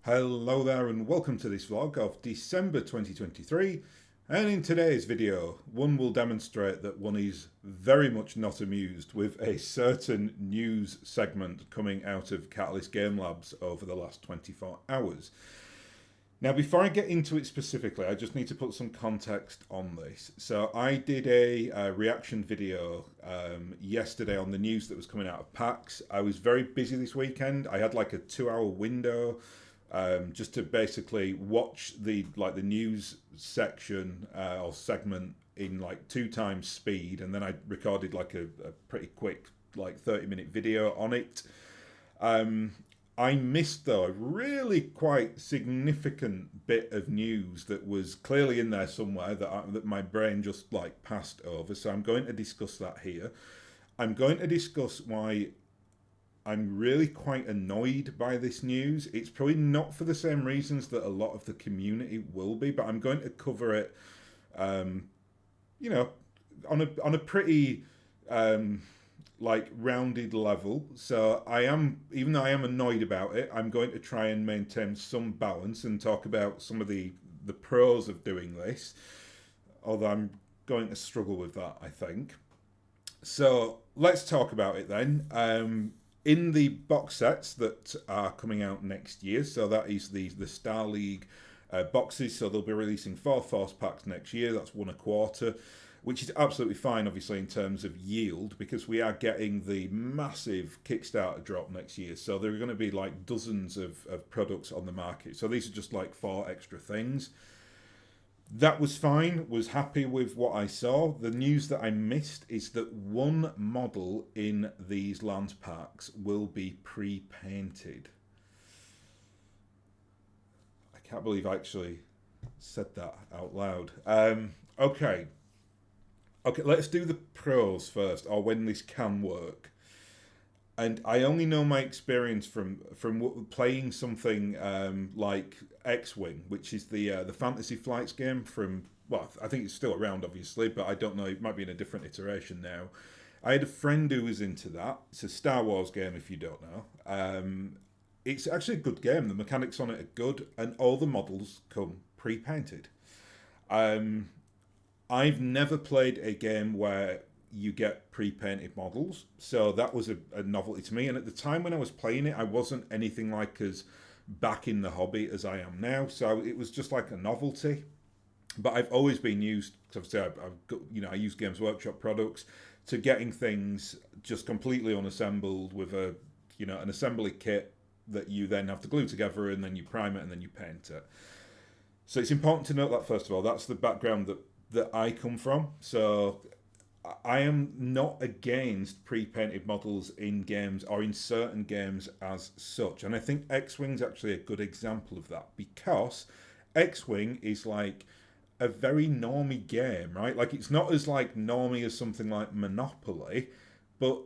Hello there and welcome to this vlog of December 2023, and in today's video one will demonstrate that one is very much not amused with a certain news segment coming out of Catalyst Game Labs over the last 24 hours. Now before I get into it specifically, I just need to put some context on this. So I did a reaction video yesterday on the news that was coming out of PAX. I was very busy this weekend. I had like a 2 hour window just to basically watch the news section or segment in like 2 times speed, and then I recorded like a pretty quick 30-minute video on it. I missed though a really quite significant bit of news that was clearly in there somewhere that my brain just like passed over. So I'm going to discuss that here. I'm going to discuss why I'm really quite annoyed by this news. It's probably not for the same reasons that a lot of the community will be, but I'm going to cover it, you know, on a pretty rounded level. So I am, even though I am annoyed about it, I'm going to try and maintain some balance and talk about some of the pros of doing this. Although I'm going to struggle with that, I think. So let's talk about it then. In the box sets that are coming out next year, so that is the Star League boxes, so they'll be releasing 4 Force Packs next year, that's 1 a quarter, which is absolutely fine obviously in terms of yield, because we are getting the massive Kickstarter drop next year, so there are going to be like dozens of products on the market, so these are just like 4 extra things. That was fine, was happy with what I saw. The news that I missed is that 1 model in these land packs will be pre-painted. I can't believe I actually said that out loud. Okay, let's do the pros first, or when this can work. And I only know my experience from playing something like X-Wing, which is the Fantasy Flights game from, well, I think it's still around obviously, but I don't know, it might be in a different iteration now. I had a friend who was into that. It's a Star Wars game if you don't know. It's actually a good game. The mechanics on it are good, and all the models come pre-painted. I've never played a game where you get pre-painted models, so that was a novelty to me, and at the time when I was playing it I wasn't anything like as back in the hobby as I am now, so it was just like a novelty. But I've always been used, because obviously I've got, I use Games Workshop products, to getting things just completely unassembled with a an assembly kit that you then have to glue together, and then you prime it and then you paint it. So it's important to note that first of all, that's the background that I come from. So I am not against pre-painted models in games or in certain games as such. And I think X-Wing's actually a good example of that, because X-Wing is like a very normie game, right? Like it's not as like normie as something like Monopoly, but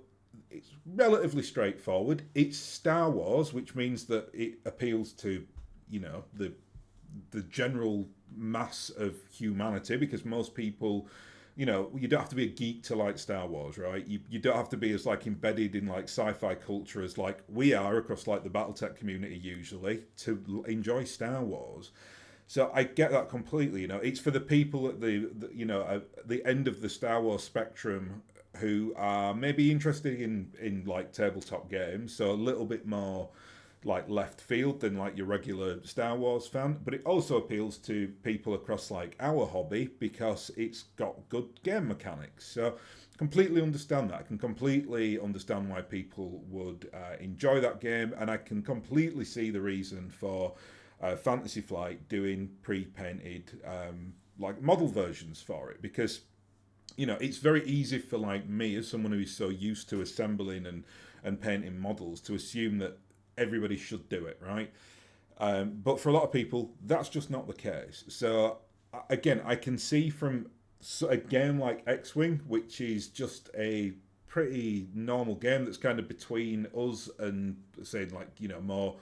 it's relatively straightforward. It's Star Wars, which means that it appeals to, the general mass of humanity, because most people, you don't have to be a geek to like Star Wars, right? You don't have to be as like embedded in like sci-fi culture as like we are across like the BattleTech community usually to enjoy Star Wars. So I get that completely. It's for the people at the end of the Star Wars spectrum who are maybe interested in like tabletop games, so a little bit more like left field than like your regular Star Wars fan, but it also appeals to people across like our hobby because it's got good game mechanics. So completely understand that. I can completely understand why people would enjoy that game, and I can completely see the reason for Fantasy Flight doing pre-painted like model versions for it, because it's very easy for like me, as someone who is so used to assembling and painting models, to assume that everybody should do it, right? But for a lot of people, that's just not the case. So again, I can see from a game like X-Wing, which is just a pretty normal game that's kind of between us and, say, like, more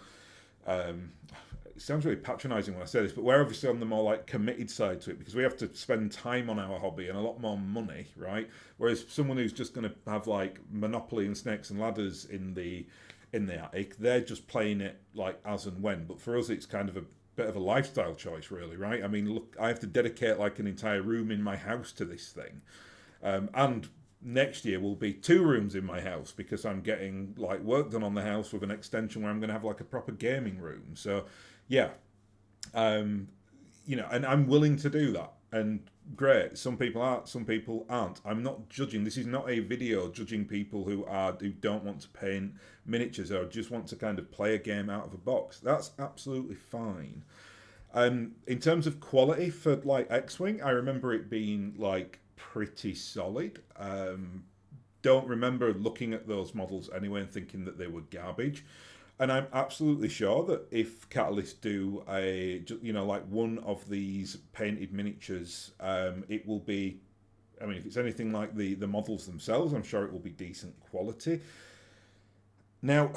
it sounds really patronising when I say this, but we're obviously on the more like committed side to it, because we have to spend time on our hobby and a lot more money, right? Whereas someone who's just going to have like Monopoly and Snakes and Ladders in the in the attic. They're just playing it like as and when. But for us, it's kind of a bit of a lifestyle choice, really, right? I mean, look, I have to dedicate like an entire room in my house to this thing, and next year will be 2 rooms in my house because I'm getting like work done on the house with an extension where I'm going to have like a proper gaming room. So, yeah, and I'm willing to do that. And great, some people are, some people aren't. I'm not judging. This is not a video judging people who don't want to paint miniatures or just want to kind of play a game out of a box. That's absolutely fine. In terms of quality for like X-Wing, I remember it being like pretty solid. Don't remember looking at those models anyway and thinking that they were garbage. And I'm absolutely sure that if Catalyst do like one of these painted miniatures, it will be, I mean, if it's anything like the models themselves, I'm sure it will be decent quality. Now,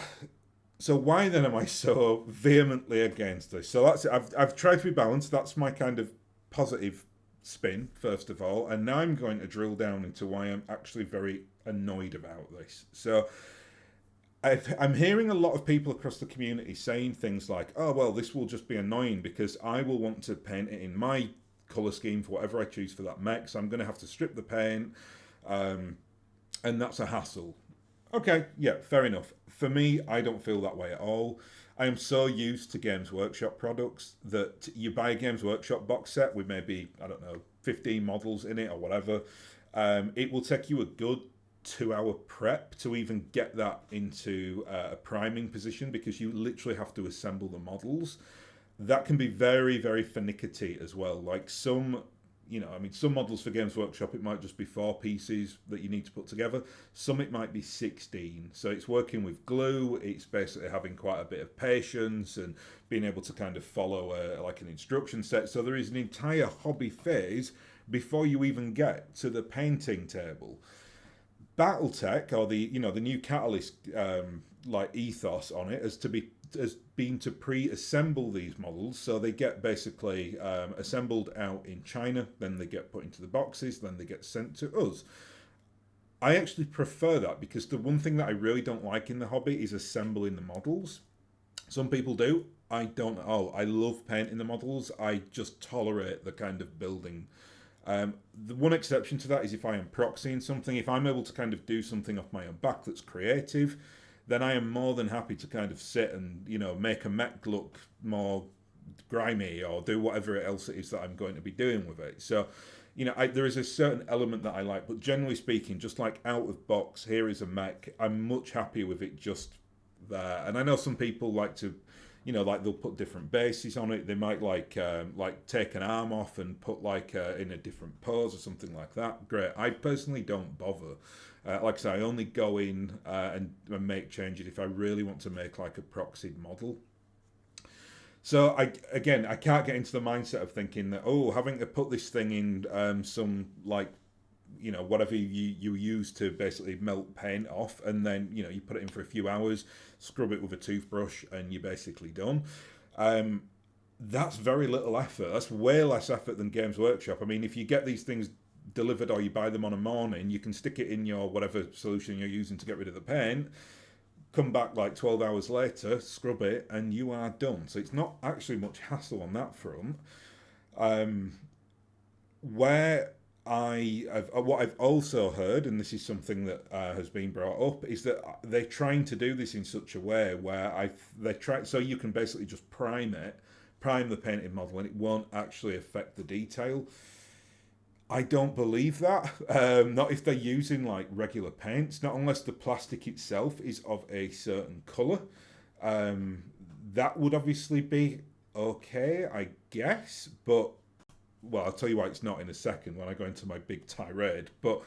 so why then am I so vehemently against this? So I've tried to be balanced. That's my kind of positive spin, first of all. And now I'm going to drill down into why I'm actually very annoyed about this. So I'm hearing a lot of people across the community saying things like, oh, well, this will just be annoying because I will want to paint it in my colour scheme for whatever I choose for that mech. So I'm going to have to strip the paint, and that's a hassle. Okay, yeah, fair enough. For me, I don't feel that way at all. I am so used to Games Workshop products that you buy a Games Workshop box set with maybe, I don't know, 15 models in it or whatever. It will take you a good 2-hour prep to even get that into a priming position because you literally have to assemble the models. That can be very, very finicky as well. Like some models for Games Workshop, it might just be 4 pieces that you need to put together. Some it might be 16. So it's working with glue. It's basically having quite a bit of patience and being able to kind of follow an instruction set. So there is an entire hobby phase before you even get to the painting table. BattleTech, or the new Catalyst ethos on it, has been to pre-assemble these models, so they get basically assembled out in China, then they get put into the boxes, then they get sent to us. I actually prefer that because the one thing that I really don't like in the hobby is assembling the models. Some people do. I don't at all. I love painting the models. I just tolerate the kind of building. The one exception to that is if I am proxying something. If I'm able to kind of do something off my own back that's creative, then I am more than happy to kind of sit and, make a mech look more grimy or do whatever else it is that I'm going to be doing with it. So, there is a certain element that I like, but generally speaking, just like out of box, here is a mech, I'm much happier with it just there. And I know some people like to, they'll put different bases on it. They might take an arm off and put in a different pose or something like that. Great. I personally don't bother. Like I say, I only go in and make changes if I really want to make like a proxied model. So I can't get into the mindset of thinking that, having to put this thing in some whatever you use to basically melt paint off, and then you put it in for a few hours, scrub it with a toothbrush, and you're basically done. That's very little effort. That's way less effort than Games Workshop. I mean, if you get these things delivered or you buy them on a morning, you can stick it in your whatever solution you're using to get rid of the paint, come back like 12 hours later, scrub it, and you are done. So it's not actually much hassle on that front. What I've also heard, and this is something that has been brought up, is that they're trying to do this in such a way where so you can basically just prime the painted model, and it won't actually affect the detail. I don't believe that. Not if they're using like regular paints, not unless the plastic itself is of a certain colour. That would obviously be okay, I guess, but well, I'll tell you why it's not in a second when I go into my big tirade. But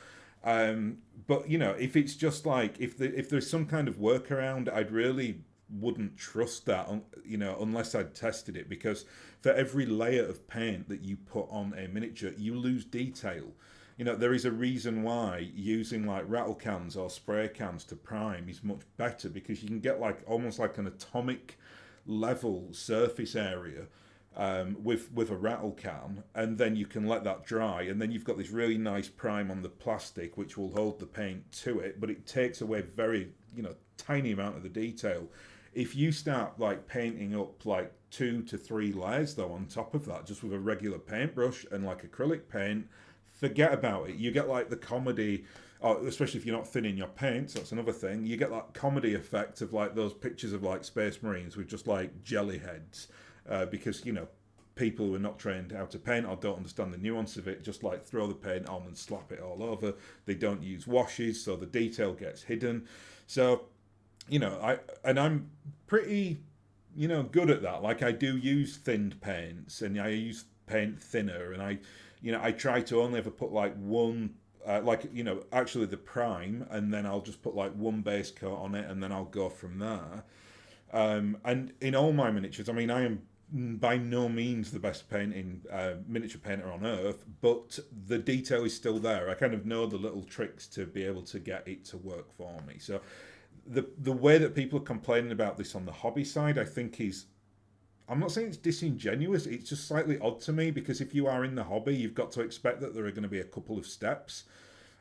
if it's just like if there's some kind of workaround, I'd really wouldn't trust that, unless I'd tested it, because for every layer of paint that you put on a miniature, you lose detail. There is a reason why using like rattle cans or spray cans to prime is much better, because you can get like almost like an atomic level surface area with a rattle can, and then you can let that dry, and then you've got this really nice prime on the plastic which will hold the paint to it, but it takes away very, tiny amount of the detail. If you start like painting up like 2 to 3 layers though on top of that, just with a regular paintbrush and like acrylic paint, forget about it. You get like the comedy, especially if you're not thinning your paints, that's another thing. You get that comedy effect of like those pictures of like space marines with just like jelly heads, because people who are not trained how to paint or don't understand the nuance of it just like throw the paint on and slap it all over. They don't use washes, so the detail gets hidden. So I'm pretty good at that. Like I do use thinned paints, and I use paint thinner, and I try to only ever put like one, actually the prime, and then I'll just put like one base coat on it, and then I'll go from there. And in all my miniatures, I mean, I am by no means the best painting miniature painter on earth, but the detail is still there. I kind of know the little tricks to be able to get it to work for me. So the way that people are complaining about this on the hobby side, I think is, I'm not saying it's disingenuous, it's just slightly odd to me, because if you are in the hobby, you've got to expect that there are going to be a couple of steps.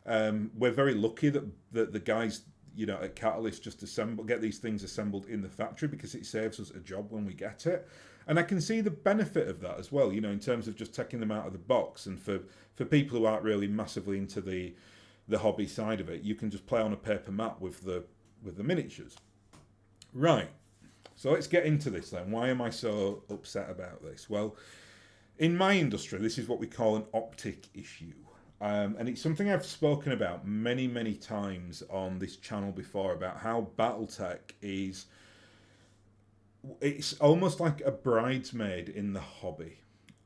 We're very lucky that the guys at Catalyst just get these things assembled in the factory, because it saves us a job when we get it. And I can see the benefit of that as well, in terms of just taking them out of the box. And for people who aren't really massively into the hobby side of it, you can just play on a paper map with the miniatures. Right, so let's get into this then. Why am I so upset about this? Well, in my industry, this is what we call an optic issue. And it's something I've spoken about many, many times on this channel before, about how BattleTech it's almost like a bridesmaid in the hobby.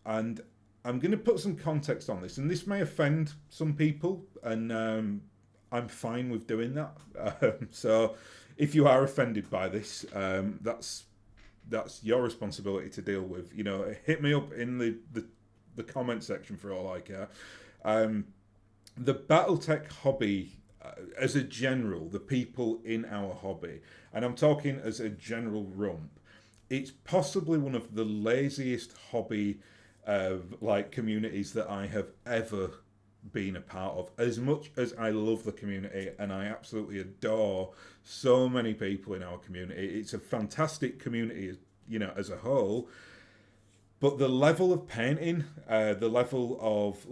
And I'm going to put some context on this, and this may offend some people, and I'm fine with doing that. So if you are offended by this, that's your responsibility to deal with. Hit me up in the comment section for all I care. The BattleTech hobby, as a general, the people in our hobby, and I'm talking as a general rump, it's possibly one of the laziest hobby communities that I have ever been a part of. As much as I love the community and I absolutely adore so many people in our community, it's a fantastic community, as a whole. But the level of painting, the level of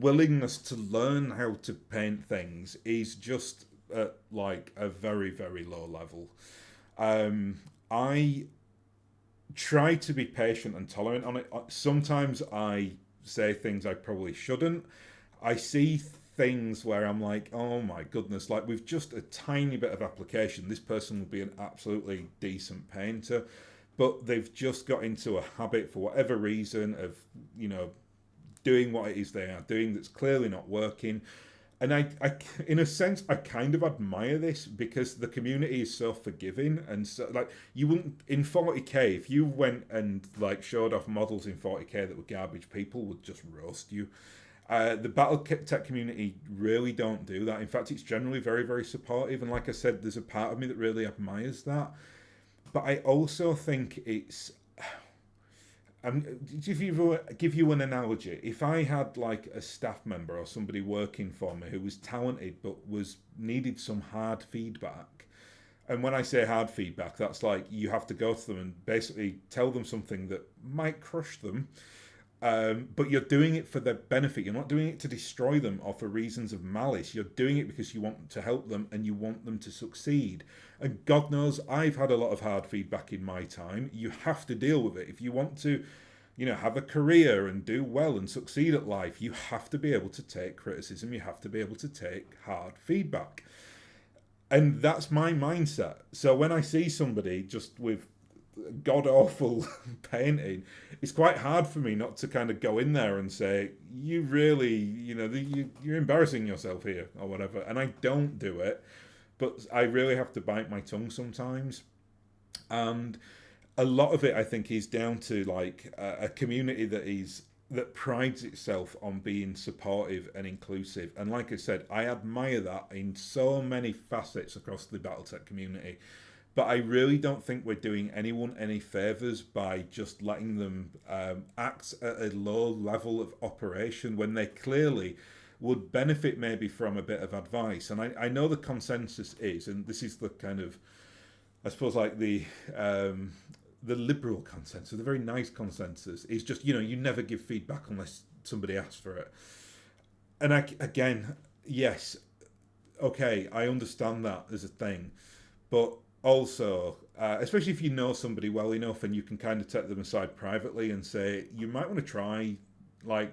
willingness to learn how to paint things is just at a very, very low level. I try to be patient and tolerant on it. Sometimes I say things I probably shouldn't. I see things where I'm like, oh my goodness, with just a tiny bit of application, this person would be an absolutely decent painter, but they've just got into a habit for whatever reason of, doing what it is they are doing that's clearly not working. And I, in a sense, I kind of admire this, because the community is so forgiving. And so, you wouldn't, in 40k, if you went and showed off models in 40k that were garbage, people would just roast you. The BattleTech community really don't do that. In fact, it's generally very, very supportive. And like I said, there's a part of me that really admires that. But I also think it's, to give you an analogy, if I had a staff member or somebody working for me who was talented but needed some hard feedback, and when I say hard feedback, that's you have to go to them and basically tell them something that might crush them, but you're doing it for their benefit. You're not doing it to destroy them or for reasons of malice. You're doing it because you want to help them and you want them to succeed. And God knows I've had a lot of hard feedback in my time. You have to deal with it. If you want to, have a career and do well and succeed at life, you have to be able to take criticism. You have to be able to take hard feedback. And that's my mindset. So when I see somebody just with god-awful painting, it's quite hard for me not to kind of go in there and say, you really, you're embarrassing yourself here or whatever. And I don't do it, but I really have to bite my tongue sometimes. And a lot of it, I think, is down to a community that prides itself on being supportive and inclusive. And like I said, I admire that in so many facets across the BattleTech community. But I really don't think we're doing anyone any favors by just letting them act at a low level of operation when they clearly would benefit maybe from a bit of advice. And I know the consensus is, and this is the kind of, I suppose, like the liberal consensus, the very nice consensus, is just, you never give feedback unless somebody asks for it. And again, yes, okay, I understand that as a thing, but also, especially if you know somebody well enough and you can kind of take them aside privately and say, you might want to try like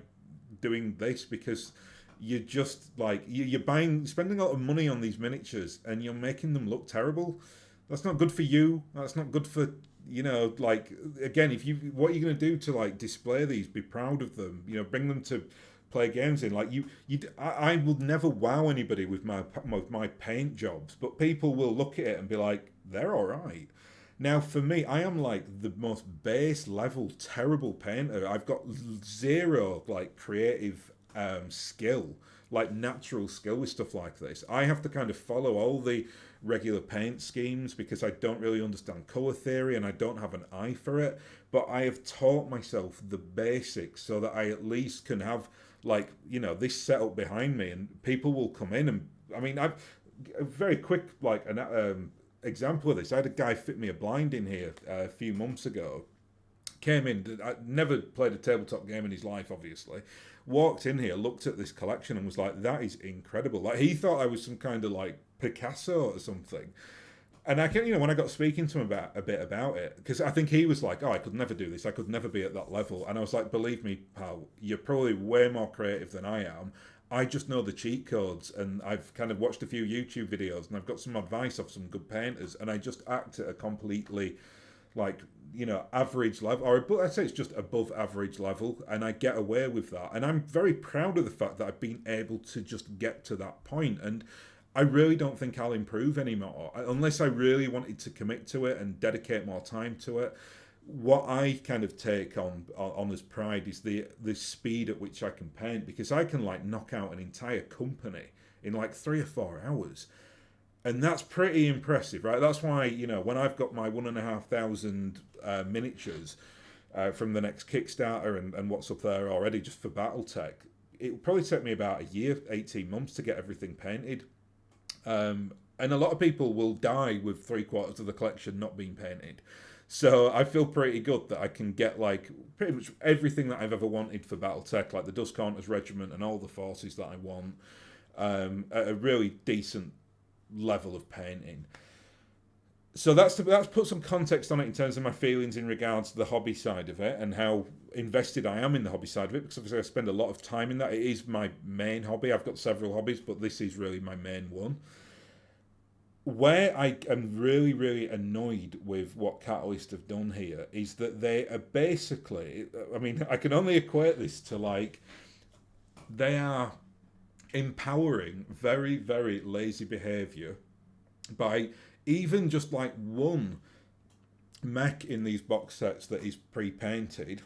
doing this because you're just like you're spending a lot of money on these miniatures and you're making them look terrible. That's not good for you. That's not good for like, again, if you what are you going to do to like display these, be proud of them, bring them to play games in. Like I will never wow anybody with my paint jobs, but people will look at it and be like, they're all right. Now, for me, I am like the most base level terrible painter. I've got zero like creative skill, like natural skill with stuff like this. I have to kind of follow all the regular paint schemes because I don't really understand color theory and I don't have an eye for it. But I have taught myself the basics so that I at least can have like this setup behind me, and people will come in and I mean I've a very quick like an example of this. I had a guy fit me a blind in here a few months ago. Came in, I never played a tabletop game in his life, obviously. Walked in here, looked at this collection, and was like, "That is incredible!" Like he thought I was some kind of like Picasso or something. And I can, when I got speaking to him about a bit about it, because I think he was like, "Oh, I could never do this. I could never be at that level." And I was like, "Believe me, pal, you're probably way more creative than I am. I just know the cheat codes, and I've kind of watched a few YouTube videos, and I've got some advice off some good painters, and I just act at a completely like average level, or I'd say it's just above average level, and I get away with that, and I'm very proud of the fact that I've been able to just get to that point. And I really don't think I'll improve anymore unless I really wanted to commit to it and dedicate more time to it. What I kind of take on as pride is the speed at which I can paint, because I can like knock out an entire company in like 3 or 4 hours. And that's pretty impressive, right? That's why, when I've got my 1,500 miniatures from the next Kickstarter and what's up there already just for BattleTech, it will probably take me about a year, 18 months to get everything painted. And a lot of people will die with 3/4 of the collection not being painted. So I feel pretty good that I can get like pretty much everything that I've ever wanted for BattleTech, like the Dust Counters Regiment and all the forces that I want, at a really decent level of painting. So that's put some context on it in terms of my feelings in regards to the hobby side of it and how invested I am in the hobby side of it, because obviously I spend a lot of time in that. It is my main hobby. I've got several hobbies, but this is really my main one. Where I am really, really annoyed with what Catalyst have done here is that they are basically, I mean, I can only equate this to like, they are empowering very, very lazy behaviour by even just like one mech in these box sets that is pre-painted.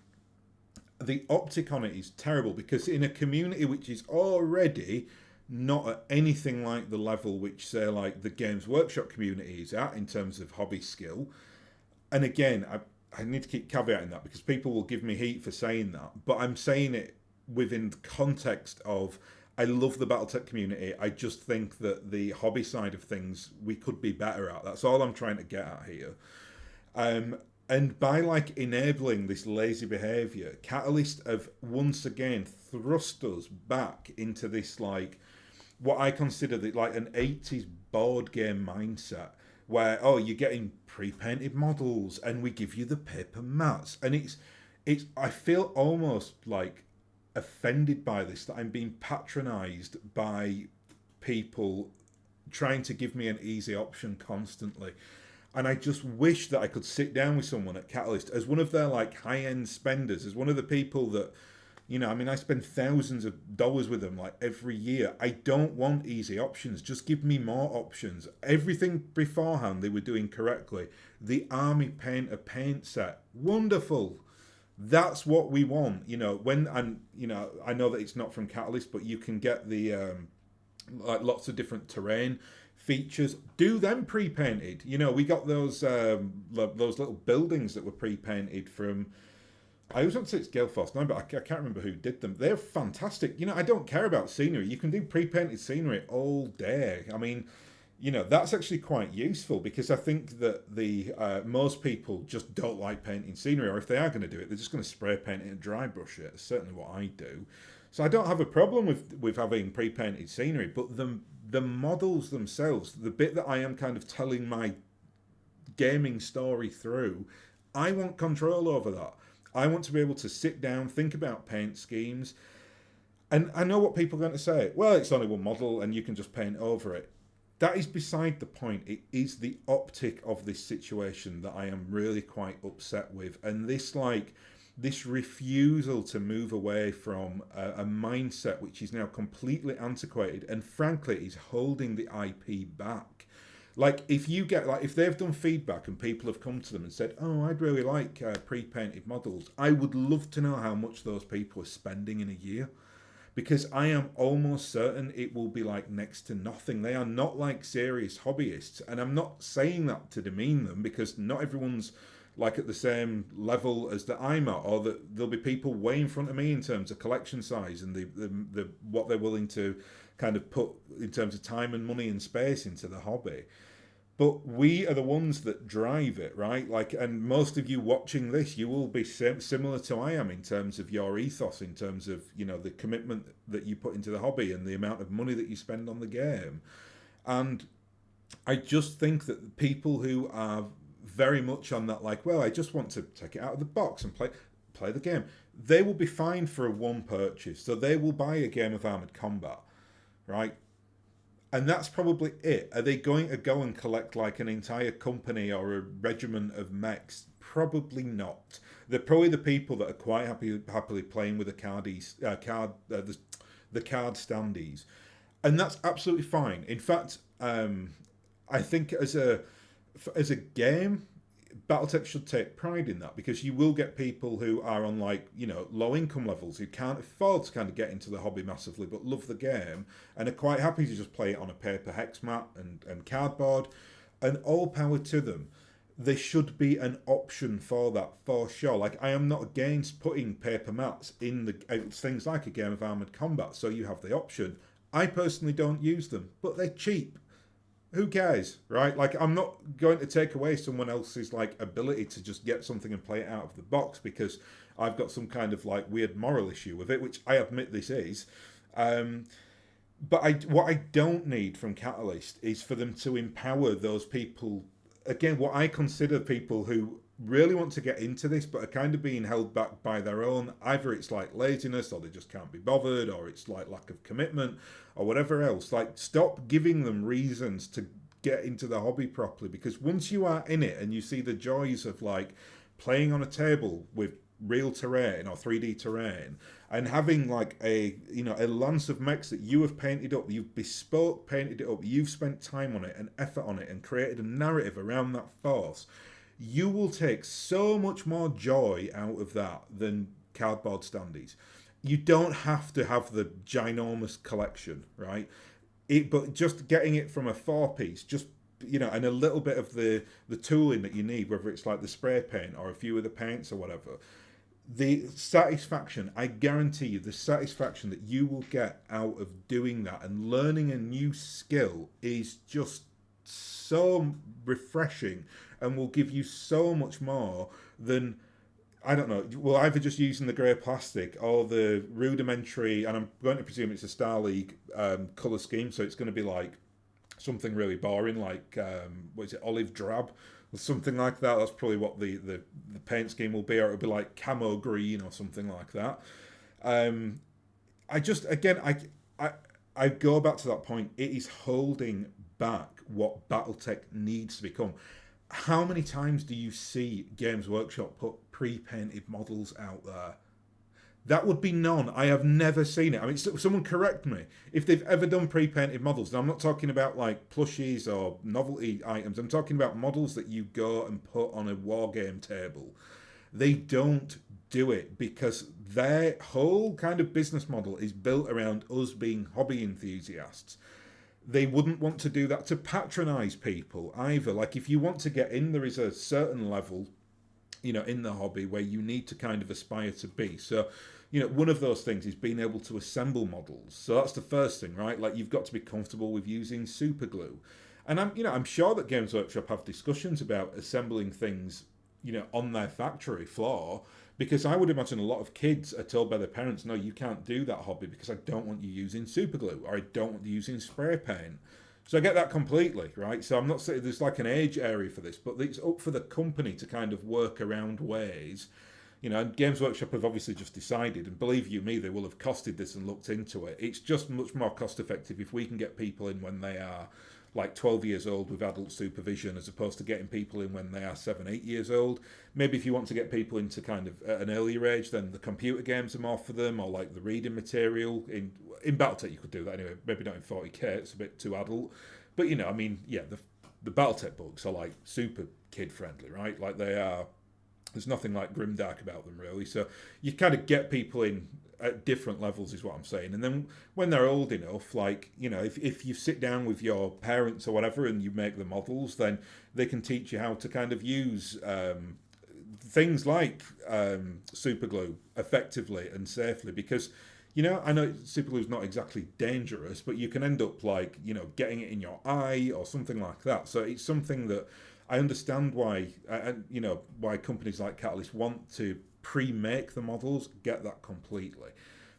The optic on it is terrible because in a community which is already not at anything like the level which, say, like the Games Workshop community is at in terms of hobby skill. And again, I need to keep caveating that because people will give me heat for saying that, but I'm saying it within the context of I love the BattleTech community. I just think that the hobby side of things we could be better at. That's all I'm trying to get at here. And by like enabling this lazy behaviour, Catalyst have once again thrust us back into this like what I consider like an 80s board game mindset where you're getting pre-painted models and we give you the paper mats, and it's I feel almost like offended by this, that I'm being patronised by people trying to give me an easy option constantly. And I just wish that I could sit down with someone at Catalyst as one of their like high-end spenders, as one of the people that, I mean, I spend thousands of dollars with them like every year. I don't want easy options. Just give me more options. Everything beforehand they were doing correctly. The Army Painter paint set, wonderful. That's what we want, when, and I know that it's not from Catalyst, but you can get the like lots of different terrain features, do them pre-painted. You know, we got those little buildings that were pre-painted from. I always want to say it's Gale Force 9, but I can't remember who did them. They're fantastic. You know, I don't care about scenery. You can do pre-painted scenery all day. I mean, you know, that's actually quite useful because I think that the most people just don't like painting scenery, or if they are going to do it, they're just going to spray paint it and dry brush it. It's certainly what I do. So I don't have a problem with having pre-painted scenery, but the models themselves, the bit that I am kind of telling my gaming story through, I want control over that. I want to be able to sit down, think about paint schemes, and I know what people are going to say. Well, it's only one model and you can just paint over it. That is beside the point. It is the optic of this situation that I am really quite upset with. And this refusal to move away from a mindset which is now completely antiquated and frankly is holding the IP back. Like if they've done feedback and people have come to them and said, oh, I'd really like pre-painted models, I would love to know how much those people are spending in a year, because I am almost certain it will be like next to nothing. They are not like serious hobbyists, and I'm not saying that to demean them, because not everyone's like at the same level as that I'm at, or that there'll be people way in front of me in terms of collection size and the what they're willing to kind of put in terms of time and money and space into the hobby. But we are the ones that drive it, right? Like, and most of you watching this, you will be similar to I am in terms of your ethos, in terms of, you know, the commitment that you put into the hobby and the amount of money that you spend on the game. And I just think that people who are very much on that, like, well, I just want to take it out of the box and play the game, they will be fine for a one purchase. So they will buy a game of Armored Combat, right? And that's probably it. Are they going to go and collect like an entire company or a regiment of mechs? Probably not. They're probably the people that are quite happily playing with the the card standees, and that's absolutely fine. In fact, I think as a game, BattleTech should take pride in that, because you will get people who are on, like, you know, low income levels who can't afford to kind of get into the hobby massively but love the game and are quite happy to just play it on a paper hex mat and cardboard, and all power to them. There should be an option for that, for sure. Like, I am not against putting paper mats in the things like a game of Armored Combat, so you have the option. I personally don't use them, but they're cheap. Who cares, right? Like, I'm not going to take away someone else's like ability to just get something and play it out of the box because I've got some kind of like weird moral issue with it, which I admit this is. But what I don't need from Catalyst is for them to empower those people. Again, what I consider people who really want to get into this but are kind of being held back by their own, either it's like laziness or they just can't be bothered, or it's like lack of commitment or whatever else. Like, stop giving them reasons to get into the hobby properly, because once you are in it and you see the joys of like playing on a table with real terrain or 3D terrain and having like a, you know, a lance of mechs that you have painted up, you've bespoke painted it up, you've spent time on it and effort on it and created a narrative around that force, you will take so much more joy out of that than cardboard standees. You don't have to have the ginormous collection, right? But just getting it from a 4-piece, just, you know, and a little bit of the tooling that you need, whether it's like the spray paint or a few of the paints or whatever, the satisfaction, I guarantee you, the satisfaction that you will get out of doing that and learning a new skill is just so refreshing and will give you so much more than, I don't know, well, either just using the grey plastic or the rudimentary, and I'm going to presume it's a Star League colour scheme, so it's going to be like something really boring, like, what is it, olive drab, or something like that. That's probably what the paint scheme will be, or it'll be like camo green or something like that. I just, again, I go back to that point. It is holding back what BattleTech needs to become. How many times do you see Games Workshop put pre-painted models out there? That would be none. I have never seen it. I mean, someone correct me if they've ever done pre-painted models. Now, I'm not talking about like plushies or novelty items. I'm talking about models that you go and put on a wargame table. They don't do it because their whole kind of business model is built around us being hobby enthusiasts. they wouldn't want to do that to patronize people either. Like, if you want to get in, there is a certain level, in the hobby where you need to kind of aspire to be. So, one of those things is being able to assemble models. So that's the first thing, right? Like, you've got to be comfortable with using super glue. And I'm sure that Games Workshop have discussions about assembling things, on their factory floor, because I would imagine a lot of kids are told by their parents, no, you can't do that hobby because I don't want you using super glue, or I don't want you using spray paint. So I get that completely, right? So I'm not saying there's like an age area for this, but it's up for the company to kind of work around ways. And Games Workshop have obviously just decided, and believe you me, they will have costed this and looked into it. It's just much more cost effective if we can get people in when they are like 12 years old with adult supervision, as opposed to getting people in when they are 7, 8 years old. Maybe if you want to get people into kind of at an earlier age, then the computer games are more for them, or like the reading material. In BattleTech you could do that anyway, maybe not in 40k, it's a bit too adult. But the BattleTech books are like super kid friendly, right? Like they are, there's nothing like grimdark about them really. So you kind of get people in at different levels is what I'm saying. And then when they're old enough, like, if you sit down with your parents or whatever and you make the models, then they can teach you how to kind of use things like super glue effectively and safely, because I know super glue is not exactly dangerous, but you can end up like getting it in your eye or something like that. So it's something that I understand why why companies like Catalyst want to pre-make the models, get that completely,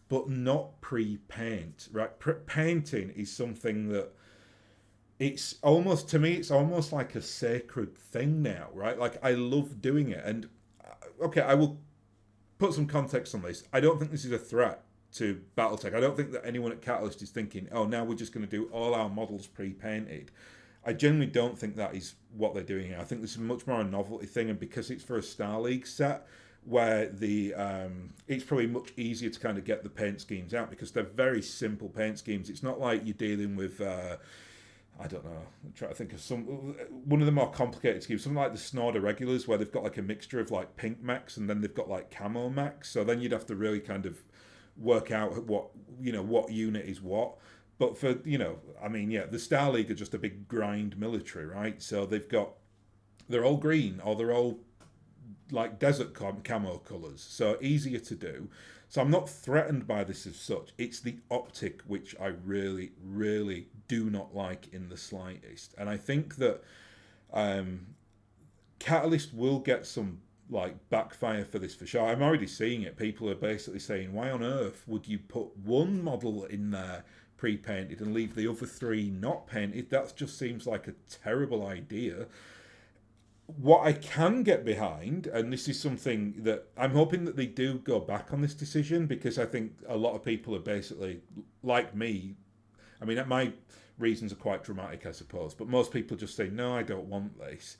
but not pre-paint, right? Painting is something that it's almost like a sacred thing now, right? Like, I love doing it. And okay, I will put some context on this. I don't think this is a threat to BattleTech. I don't think that anyone at Catalyst is thinking, oh, now we're just going to do all our models pre-painted. I generally don't think that is what they're doing here. I think this is much more a novelty thing, and because it's for a Star League set, where it's probably much easier to kind of get the paint schemes out, because they're very simple paint schemes. It's not like you're dealing with I don't know, I'm trying to think of one of the more complicated schemes, something like the Snorder regulars, where they've got like a mixture of like pink mechs and then they've got like camo mechs. So then you'd have to really kind of work out what unit is what. But for the Star League are just a big grind military, right? So they're all green, or they're all like desert camo colours, so easier to do. So I'm not threatened by this as such. It's the optic which I really, really do not like in the slightest. And I think that Catalyst will get some like backfire for this for sure. I'm already seeing it. People are basically saying, why on earth would you put one model in there pre-painted and leave the other 3 not painted? That just seems like a terrible idea. What I can get behind, and this is something that I'm hoping that they do go back on this decision, because I think a lot of people are basically like me. I mean, my reasons are quite dramatic, I suppose, but most people just say, no, I don't want this.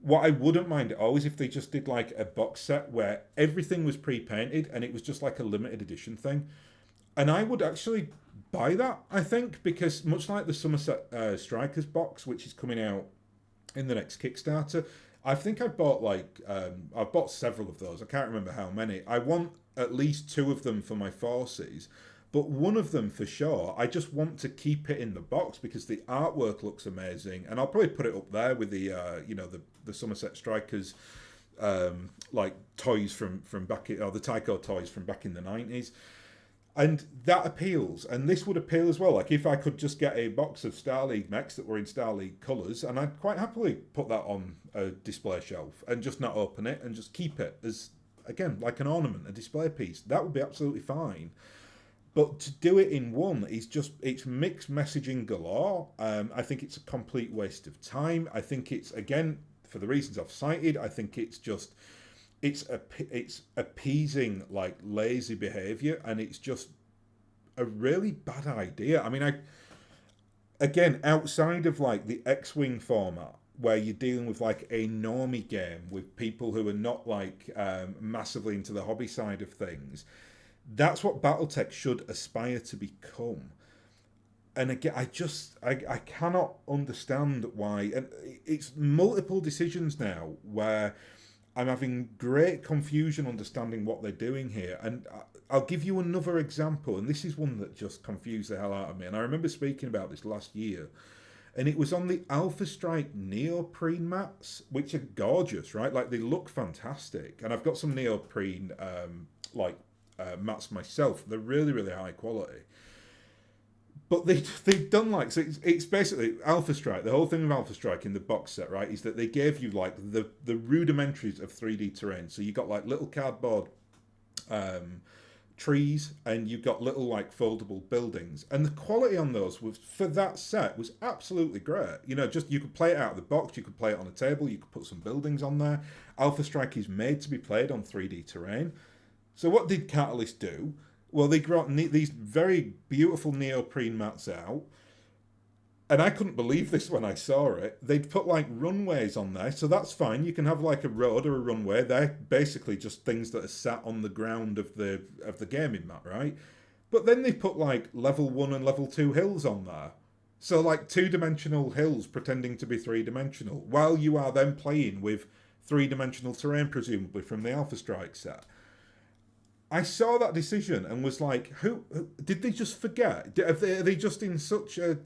What I wouldn't mind at all is if they just did like a box set where everything was pre-painted and it was just like a limited edition thing. And I would actually buy that, I think, because much like the Somerset Strikers box, which is coming out in the next Kickstarter, I think I've bought several of those. I can't remember how many. I want at least 2 of them for my forces, but one of them for sure, I just want to keep it in the box because the artwork looks amazing, and I'll probably put it up there with the the Somerset Strikers like toys from back in, or the Tyco toys from back in the 90s. And that appeals, and this would appeal as well. Like, if I could just get a box of Star League mechs that were in Star League colours, and I'd quite happily put that on a display shelf and just not open it and just keep it as, again, like an ornament, a display piece. That would be absolutely fine. But to do it in one is it's mixed messaging galore. I think it's a complete waste of time. I think it's, again, for the reasons I've cited, I think it's appeasing like lazy behavior, and it's just a really bad idea. I mean, again, outside of like the X-Wing format, where you're dealing with like a normie game with people who are not like massively into the hobby side of things, that's what BattleTech should aspire to become. And again, I cannot understand why, and it's multiple decisions now where I'm having great confusion understanding what they're doing here. And I'll give you another example, and this is one that just confused the hell out of me. And I remember speaking about this last year, and it was on the Alpha Strike neoprene mats, which are gorgeous, right? Like they look fantastic. And I've got some neoprene mats myself. They're really, really high quality. But they've done like, so it's basically Alpha Strike. The whole thing of Alpha Strike in the box set, right, is that they gave you like the rudimentaries of 3D terrain. So you got like little cardboard trees, and you've got little like foldable buildings, and the quality on those was, for that set, was absolutely great. You know, just you could play it out of the box, you could play it on a table, you could put some buildings on there. Alpha Strike is made to be played on 3D terrain. So what did Catalyst do? Well, they brought these very beautiful neoprene mats out, and I couldn't believe this when I saw it. They'd put like runways on there, so that's fine. You can have like a road or a runway. They're basically just things that are sat on the ground of the gaming mat, right? But then they put like level 1 and level 2 hills on there. So like 2-dimensional hills pretending to be 3-dimensional, while you are then playing with 3-dimensional terrain, presumably from the Alpha Strike set. I saw that decision and was like, who did they just forget? Are they just in such an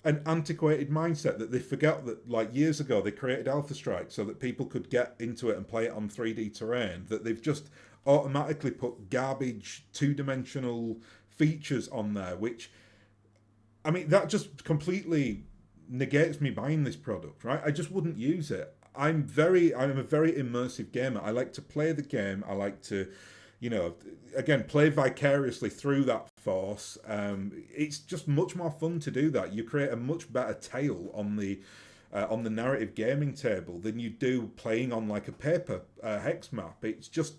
antiquated mindset that they forgot that like years ago they created Alpha Strike so that people could get into it and play it on 3D terrain, that they've just automatically put garbage 2-dimensional features on there, which, I mean, that just completely negates me buying this product, right? I just wouldn't use it. I'm a very immersive gamer. I like to play the game. I like to, you know, again, play vicariously through that force. It's just much more fun to do that. You create a much better tale on the narrative gaming table than you do playing on like a paper hex map. It's just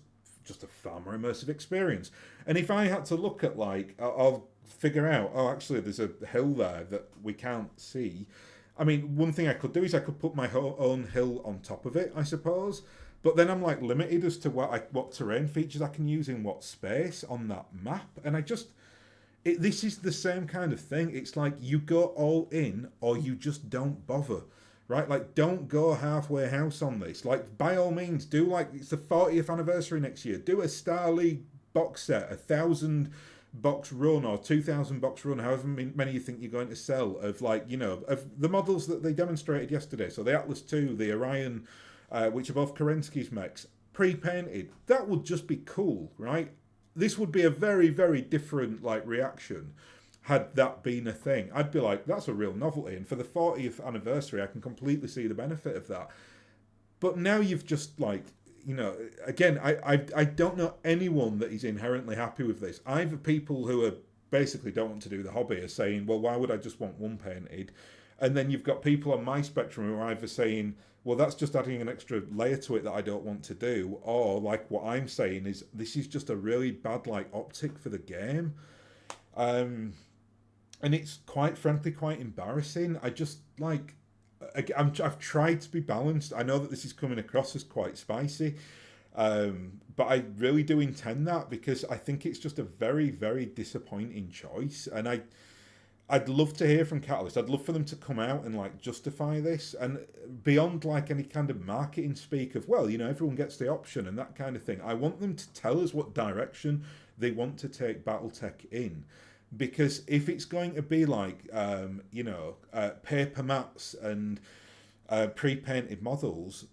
a far more immersive experience. And if I had to look at like, I'll figure out, oh, actually, there's a hill there that we can't see. I mean, one thing I could do is I could put my own hill on top of it, I suppose. But then I'm like limited as to what terrain features I can use in what space on that map. And this is the same kind of thing. It's like you go all in or you just don't bother, right? Like, don't go halfway house on this. Like, by all means, do like, it's the 40th anniversary next year. Do a Star League box set, 1,000 box run or 2,000 box run, however many you think you're going to sell, of like, you know, of the models that they demonstrated yesterday. So the Atlas II, the Orion, which are both Kerensky's mechs, pre-painted. That would just be cool, right? This would be a very, very different like reaction had that been a thing. I'd be like, that's a real novelty, and for the 40th anniversary, I can completely see the benefit of that. But now you've just like, you know, again, I don't know anyone that is inherently happy with this. Either people who are basically don't want to do the hobby are saying, well, why would I just want one painted? And then you've got people on my spectrum who are either saying, well, that's just adding an extra layer to it that I don't want to do. Or like what I'm saying is, this is just a really bad like optic for the game. And it's quite frankly quite embarrassing. I just like, I've tried to be balanced. I know that this is coming across as quite spicy. But I really do intend that, because I think it's just a very, very disappointing choice. And I'd love to hear from Catalyst. I'd love for them to come out and like justify this, and beyond like any kind of marketing speak of, well, you know, everyone gets the option and that kind of thing. I want them to tell us what direction they want to take BattleTech in, because if it's going to be like, paper mats and pre-painted models,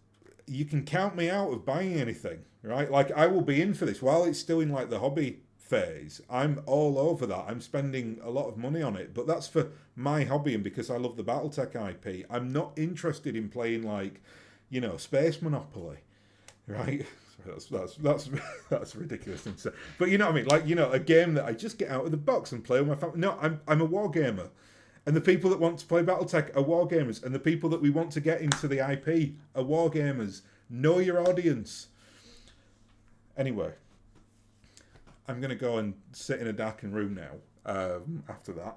you can count me out of buying anything, right? Like, I will be in for this while it's still in like the hobby phase. I'm all over that. I'm spending a lot of money on it, but that's for my hobby and because I love the BattleTech IP. I'm not interested in playing like, you know, Space Monopoly, right? That's ridiculous thing to say. But you know what I mean? Like, you know, a game that I just get out of the box and play with my family. No, I'm a war gamer. And the people that want to play BattleTech are war gamers. And the people that we want to get into the IP are war gamers. Know your audience. Anyway, I'm going to go and sit in a darkened room now after that.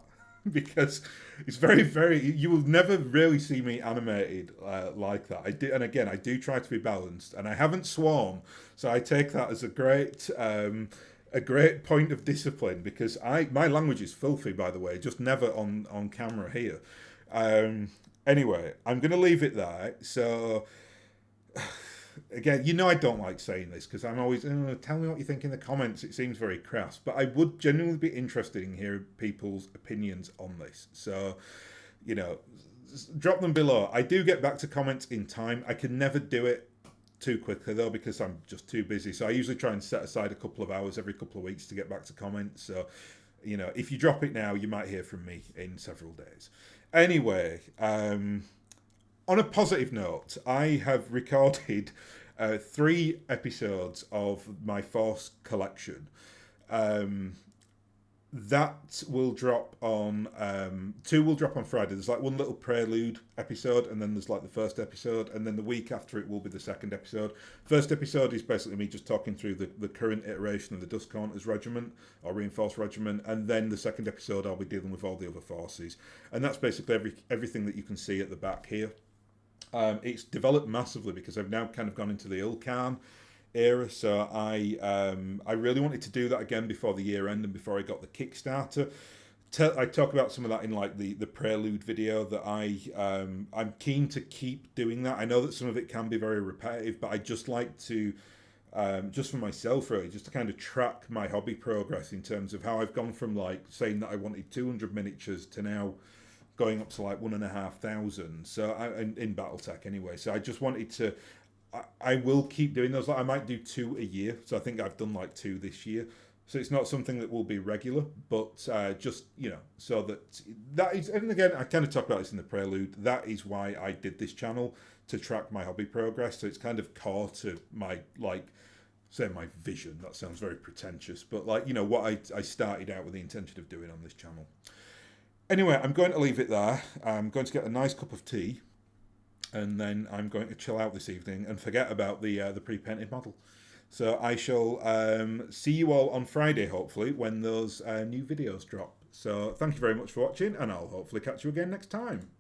Because it's very, very... You will never really see me animated like that. I do try to be balanced. And I haven't sworn. So I take that as a great point of discipline, because my language is filthy, by the way, just never on camera here. Anyway, I'm going to leave it there. So again, you know, I don't like saying this because I'm always, oh, tell me what you think in the comments. It seems very crass, but I would genuinely be interested in hearing people's opinions on this. So, you know, drop them below. I do get back to comments in time. I can never do it too quickly though because I'm just too busy. So I usually try and set aside a couple of hours every couple of weeks to get back to comments. So, you know, if you drop it now, you might hear from me in several days. Anyway, on a positive note, I have recorded 3 episodes of my Force collection. That will drop on 2 will drop on Friday. There's like one little prelude episode, and then there's like the first episode, and then the week after it will be the second episode. First episode is basically me just talking through the current iteration of the Dust Counters Regiment or Reinforced Regiment, and then the second episode I'll be dealing with all the other forces, and that's basically everything that you can see at the back here. It's developed massively because I've now kind of gone into the Ilkan era, so I really wanted to do that again before the year end and before I got the Kickstarter. I talk about some of that in like the prelude video that I'm keen to keep doing that. I know that some of it can be very repetitive, but I just like to just for myself really, just to kind of track my hobby progress in terms of how I've gone from like saying that I wanted 200 miniatures to now going up to like 1,500. So in BattleTech anyway. So I just wanted to. I will keep doing those. Like I might do 2 a year. So I think I've done like 2 this year. So it's not something that will be regular, but just, you know, so that is, and again, I kind of talked about this in the prelude. That is why I did this channel, to track my hobby progress. So it's kind of core to my, like, say my vision. That sounds very pretentious, but like, you know, what I started out with the intention of doing on this channel. Anyway, I'm going to leave it there. I'm going to get a nice cup of tea, and then I'm going to chill out this evening and forget about the pre-painted model. So I shall see you all on Friday, hopefully, when those new videos drop. So thank you very much for watching, and I'll hopefully catch you again next time.